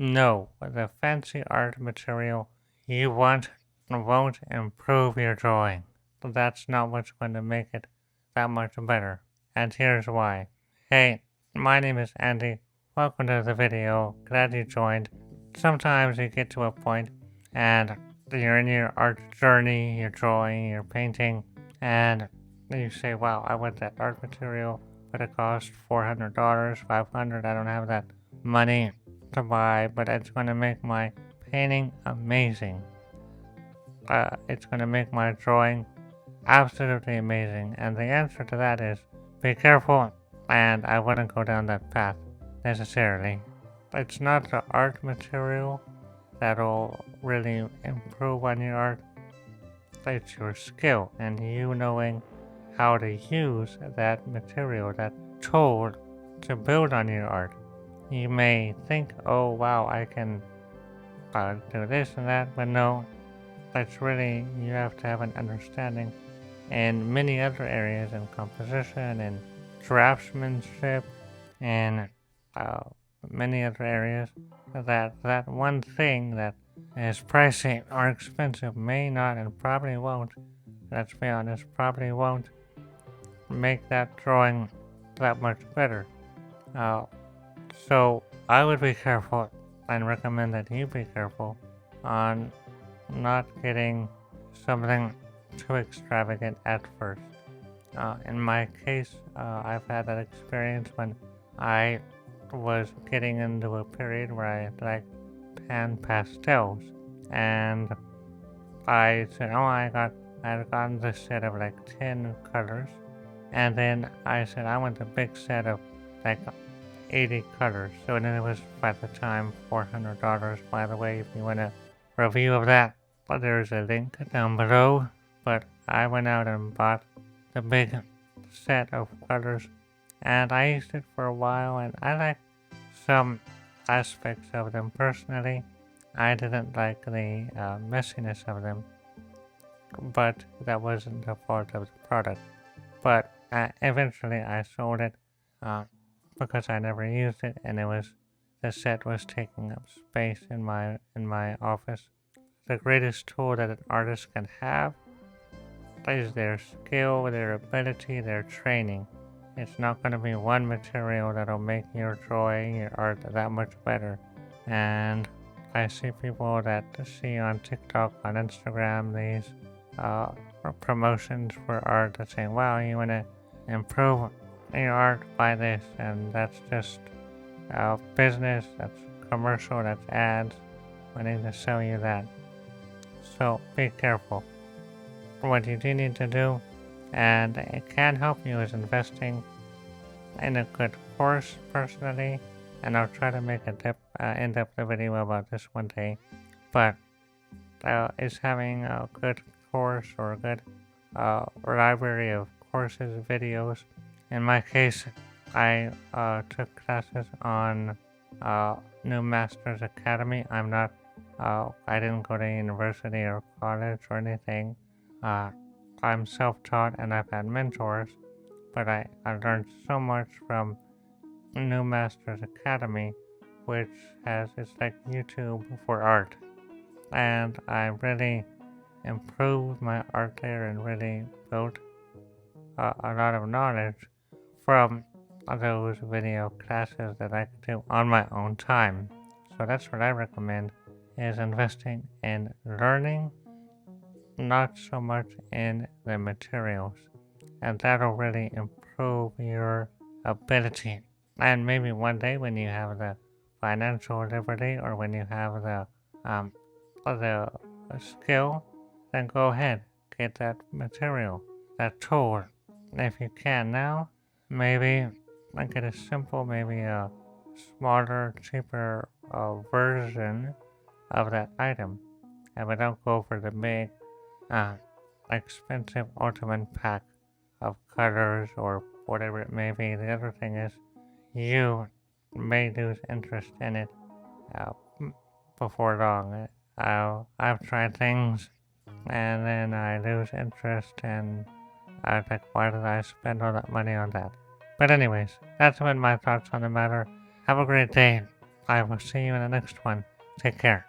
No, the fancy art material you want won't improve your drawing. That's not what's going to make it that much better. And here's why. Hey, my name is Andy. Welcome to the video. Glad you joined. Sometimes you get to a point and you're in your art journey, you're drawing, you're painting, and you say, wow, I want that art material, but it costs $400, $500. I don't have that money to buy, but it's going to make my painting amazing. It's going to make my drawing absolutely amazing. And the answer to that is be careful, and I wouldn't go down that path necessarily. It's not the art material that'll really improve on your art, it's your skill and you knowing how to use that material, that tool to build on your art. You may think, oh wow, I can do this and that, but no, that's really, you have to have an understanding in many other areas in composition and draftsmanship and uh, many other areas that one thing that is pricey or expensive may not and probably won't, let's be honest, probably won't make that drawing that much better. Uh, so I would be careful and recommend that you be careful on not getting something too extravagant at first. In my case, I've had that experience when I was getting into a period where I liked pan pastels, and I said, "Oh, I had gotten this set of like 10 colors," and then I said, "I want a big set of like 80 colors." So then it was by the time $400. By the way, if you want a review of that, there's a link down below. But I went out and bought the big set of colors, and I used it for a while, and I liked some aspects of them personally. I didn't like the messiness of them, but that wasn't the fault of the product. But eventually I sold it because I never used it, and the set was taking up space in my office. The greatest tool that an artist can have is their skill, their ability, their training. It's not going to be one material that'll make your drawing, your art that much better. And I see people that see on TikTok, on Instagram, these promotions for art that say, wow, you want to improve your art by this, and that's just business, that's commercial, that's ads wanting to sell you that. So be careful. What you do need to do, and it can help you, is investing in a good course personally, and I'll try to make a in-depth video about this one day, but is having a good course or a good library of courses, videos. In my case, I took classes on New Masters Academy. I didn't go to university or college or anything. I'm self-taught and I've had mentors, but I learned so much from New Masters Academy, which it's like YouTube for art. And I really improved my art there and really built a lot of knowledge from those video classes that I could do on my own time. So that's what I recommend, is investing in learning, not so much in the materials. And that'll really improve your ability. And maybe one day when you have the financial liberty, or when you have the skill, then go ahead, get that material, that tool. If you can now, maybe get a simple, maybe a smaller, cheaper version of that item. But don't go for the big, expensive ultimate pack of colors or whatever it may be. The other thing is, you may lose interest in it uh, before long. I've tried things and then I lose interest, and I was like, why did I spend all that money on that? But anyways, that's been my thoughts on the matter. Have a great day. I will see you in the next one. Take care.